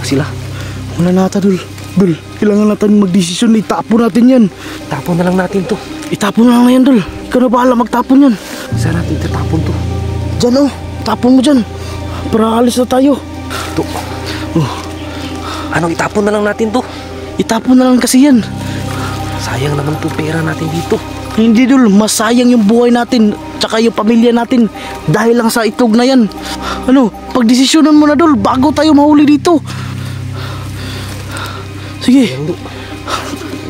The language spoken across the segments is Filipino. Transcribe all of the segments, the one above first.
sila. Wala na ata, Dol. Dol, kailangan natin magdesisyon. Itapon natin yan. Tapon na lang natin to. Itapon na lang na yan, Dol. Ikaw na bahala magtapon yan. Saan natin tatapon to? Diyan, oh. Tapon mo dyan. Para alis na tayo. To. Anong itapon na lang natin to? Itapon na lang kasi yan. Sayang naman to pera natin dito. Hindi, Dol. Masayang yung buhay natin. Tsaka yung pamilya natin. Dahil lang sa itlog na yan. Ano, pagdesisyonan mo na, Dol. Bago tayo mahuli dito. Sige.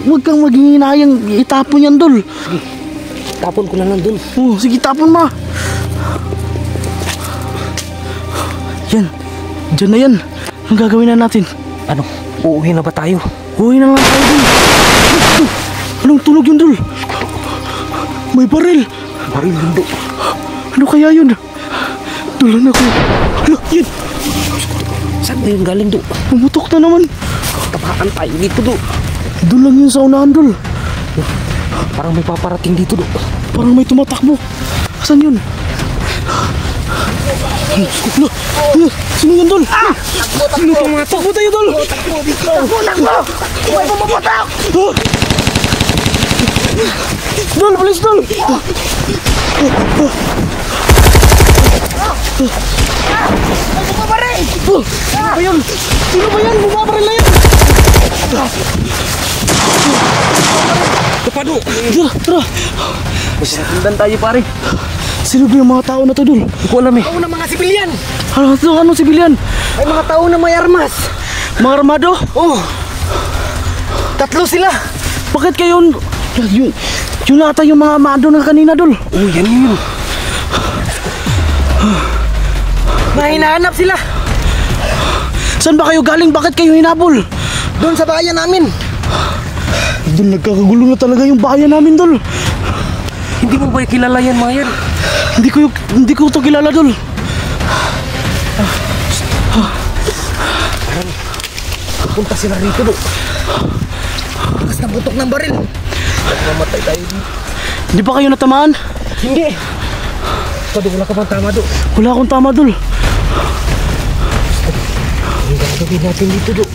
Huwag kang maging hinayang. Itapon yan, Dol. Sige. Tapon ko na lang, Dol. Oh, sige, tapon ma. Yan. Diyan na yan. Anong gagawin na natin? Ano? Uuwi na ba tayo? Uwi na lang tayo, Dol. Anong tunog yun, Dol? May baril. Baril yun, Dol. Ano kaya yun? Dulan ako. Hala, yan. Saan ba yun galing, Dol? Pumutok na naman. Tapakan tayo dito, Dol. Doon lang yun sa unahan, Dol. Parang may paparating dito, Dol. Parang may tumatakbo. Saan yun? Hala, sino yun, Dol? Sino tumatakbo? Takbo tayo, Dol. Takbo. May pumapatak. Dol, please, Dol. May bumabaril! Sino ba yun? Sino ba yan? Bumabaril na yan. Kapado! Tara. Masinundan tayo, pare. Sino ba yung mga tao na to, Dol? Hindi ko alam eh. Tao ng mga sibilyan! Anong sibilyan? Ay mga tao na may armas! Mga armado? Oh! Tatlo sila! Bakit kayo... Yun ata yung mga armado na kanina, Dol. Oh, yan yun. Hinahanap sila! Saan ba kayo galing? Bakit kayo hinabol? Doon sa bayan namin! Dol, nagkakagulo na talaga yung bayan namin, Dol. Hindi mo ba kilala yan, mga yan? Hindi ko to kilala, Dol. Punta sila rito, Dol. Lakas na butok ng baril! Mamatay tayo dito. Hindi ba kayo natamaan? Hindi! Kapado, wala ka bang tama, Dol? Wala akong tama, Dol. Ang gagawin natin dito, Dol.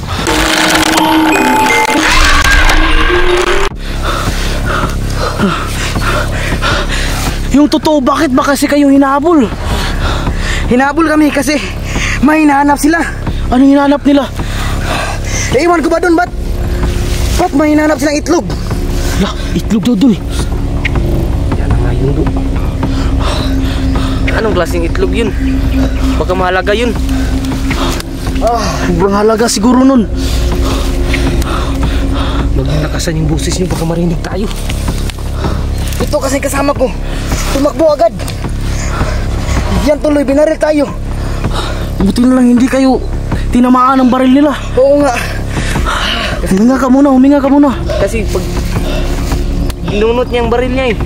Yung totoo, bakit ba kasi kayo hinahabol? Hinahabol kami kasi may hinahanap sila! Anong hinahanap nila? Iwan ko ba doon? Ba't may hinahanap silang itlog? Lah, itlog daw, Dol. Yan na nga yun, Dol. Anong klaseng itlog yun? Baka mahalaga yun. Sobrang halaga siguro nun. Magnakasan yung boses nyo, baka marinig tayo. Ito kasi kasama ko. Tumakbo agad. Yan tuloy, binaril tayo. Buti na lang hindi kayo tinamaan ng baril nila. Oo nga. Huminga ka muna. Kasi pag binunot niya ang baril niya eh.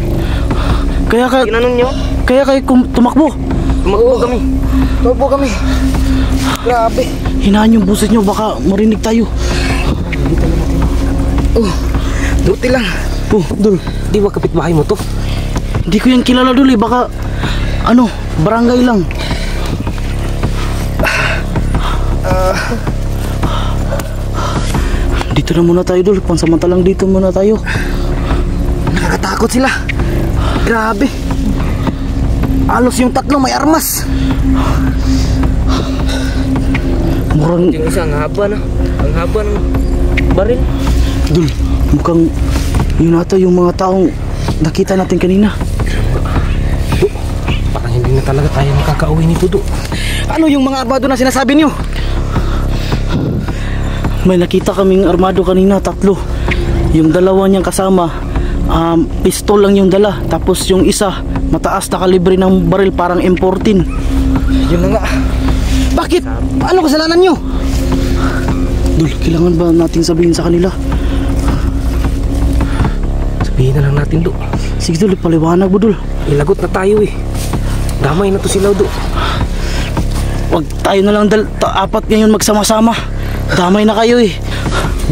Tinanong nyo? Kaya kayo tumakbo. Tumakbo kami. Tumakbo kami. Grabe. Hinaan yung boses nyo, baka marinig tayo. Duti lang. Dol. Di ba kapitbahay mo to? Hindi ko yan kilala, Dol, eh. Baka, barangay lang. Dito na muna tayo, Dol. Pansamantalang dito muna tayo. Nakakatakot sila. Grabe. Alos yung tatlo may armas. Murang, Yung isa, ang haba na. Ang haba ng baril. Dol, mukhang yun ata yung mga taong nakita natin kanina. Parang hindi na talaga tayo makakauwi nito, Dol. Ano yung mga armado na sinasabi niyo? May nakita kaming armado kanina, 3. Yung dalawa niyang kasama, pistol lang yung dala. Tapos yung isa, mataas na kalibre ng baril, parang M14. Yun na nga. Bakit? Ano kasalanan niyo? Dol, kailangan ba natin sabihin sa kanila? Sabihin na lang natin, Dol. Sige, Dol, paliwanag mo, Dol. Ilagot na tayo eh. Damay na to sila, Dol. Wag tayo na lang 4 ngayon magsama-sama. Damay na kayo eh.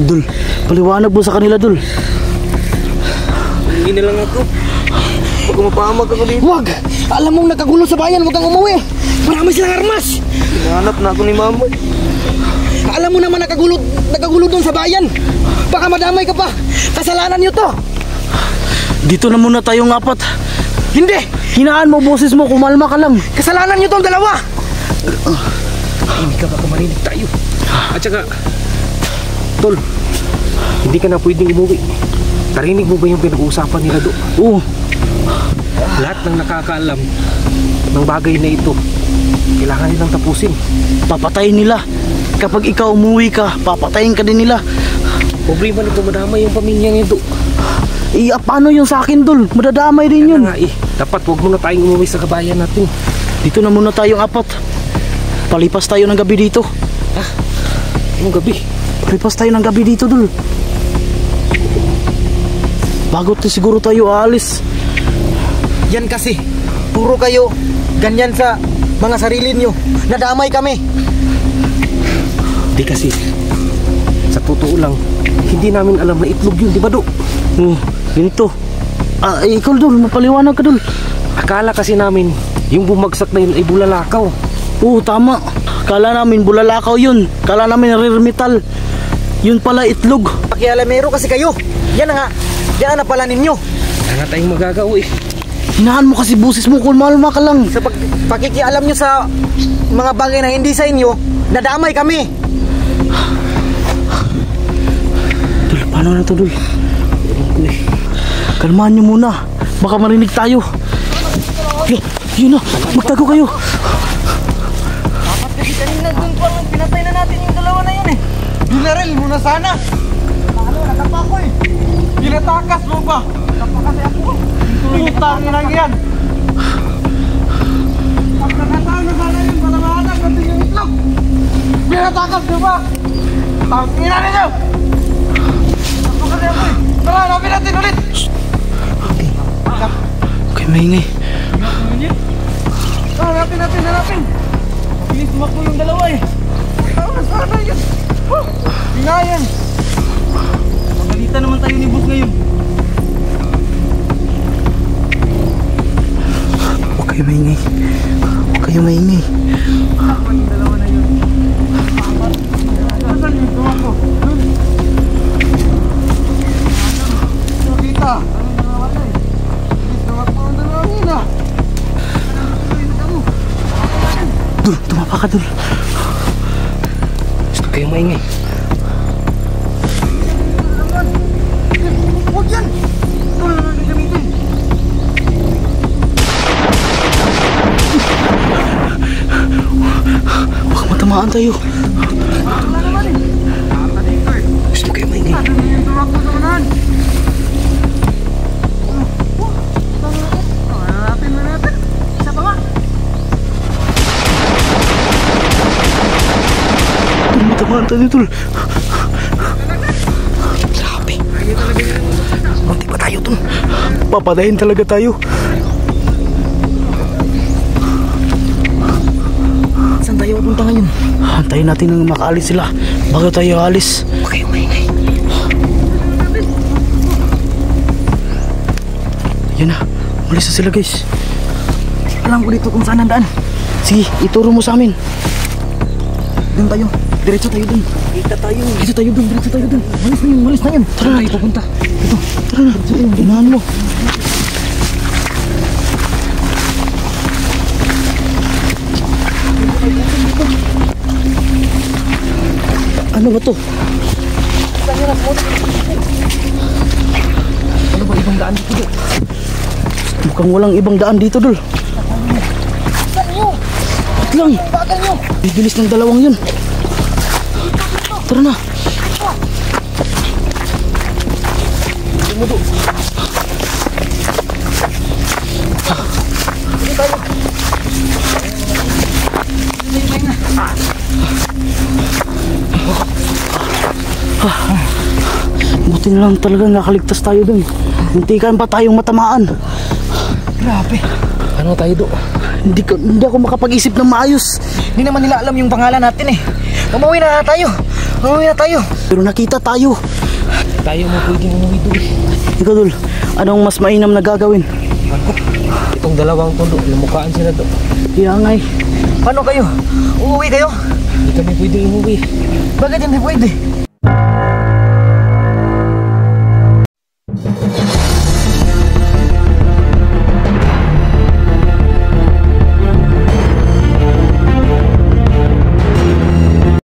Dol, paliwanag mo sa kanila, Dol. Hindi na lang ako. Pag mapahamag ako dito. Wag! Alam mong nakagulo sa bayan, wag kang umuwi. Marami silang armas. Hinahanap na ako ni Mama. Alam mo naman nagagulo doon sa bayan. Baka madamay ka pa. Kasalanan nyo to. Dito na muna tayong apat. Hindi. Hinaan mo boses mo, kumalma ka lang. Kasalanan nyo tong dalawa. Hindi ka baka marinig tayo. At saka, Tol, hindi ka na pwedeng umuwi. Narinig mo ba yung pinag-uusapan nila doon? Oo. Lahat ng nakakaalam ng bagay na ito, kailangan nilang tapusin. Papatayin nila. Kapag ikaw umuwi ka, papatayin ka din nila. Problema nito, madamay yung pamilya nito. Paano yung sa akin, Dol? Madadamay din yun. Nga dapat huwag muna tayong umuwi sa kabayan natin. Dito na muna tayong apat. Palipas tayo ng gabi dito. Anong gabi? Palipas tayo ng gabi dito, Dol. Bago siguro tayo aalis. Yan kasi, puro kayo ganyan sa mga sarili nyo. Nadamay kami. Di kasi, sa totoo lang, hindi namin alam na itlog yun, di ba, Do? Ganito. Ikaw, Dol, mapaliwanag ka, Dol. Akala kasi namin, yung bumagsak na yun ay bulalakaw. Oo, tama. Kala namin bulalakaw yun. Kala namin rare metal. Yun pala itlog. Pakialamero kasi kayo. Yan na nga. Yan na pala ninyo. Wala nga tayong magagawa eh. Hinaan mo kasi busis mo, kumalma ka lang. Sa pakikialam nyo sa mga bagay na hindi sa inyo, nadamay kami. Dol, paano na to, Dol? Kalmahan nyo muna. Baka marinig tayo. Yun na, magtago kayo. Dapat kasi kanina dun pa lang pinatay na natin yung dalawa na yun eh. Binaril mo na sana. Ano, natapa ko eh. Pinatakas mo pa. Natapa kasi ako. Putang na yan. Pag nakataon na sana yun, malamanag natin yung itlog. Pinatakas mo pa. Tangina ninyo. Natapa kasi ako eh. Tara, hanapin natin ulit. Okay, maingay. Hanapin. Pilis tumakbo yung dalawa eh. Tao na sana yun. Hinayan. Pagalitan naman tayo ni boss ngayon. Huwag kayo maingay. Huwag kayo maingay. Takbo yung dalawa na yun. Saan yung tumakbo? Kita. Pilis tumakbo ang dalawa yun ah. Dul, tumapa ka, Dul. Gusto kayong maingay. Huwag yan! Ito na natin gamitin. Baka matamaan tayo. Wala naman eh. Gusto kayong maingay. Ano yung tumakbo sa unahan? Hanapin na natin. Isa pa nga. Dul, matamaan tayo, Dul. Grabe. Munti pa tayo dun. Papatayin talaga tayo. Saan tayo pupunta ngayon? Antayin natin nang makaalis sila bago tayo alis. Huwag kayong maingay. Yan na, umalis na sila, guys. Alam ko dito kung saan ang daan. Sige, ituro mo sa amin. Doon tayo. Diretso tayo dun. Kita tayo. Diretso tayo dun. Malis na yun. Tara na tayo pupunta. Tara na, inahan mo. Ano ba to? Ano ba ibang daan dito? Mukhang walang ibang daan dito, Dul. Saan nyo? Wait lang, Bagal nyo. bibilis ng dalawang yun. Tara na. Buti na lang talaga nakaligtas tayo dun. Muntikan pa tayong matamaan. Grabe. Ano tayo do? Hindi ako makapag-isip ng maayos. Hindi naman nila alam yung pangalan natin eh. Umuwi na tayo. Pero nakita tayo. Tayo mo pwedeng umuwi doon. Ikaw, Dul, anong mas mainam na gagawin? Ako, itong dalawang tundo, lumukhaan sila do. Kaya nga eh. Paano kayo? Uuwi kayo? Hindi kami pwedeng umuwi. Bakit hindi pwede?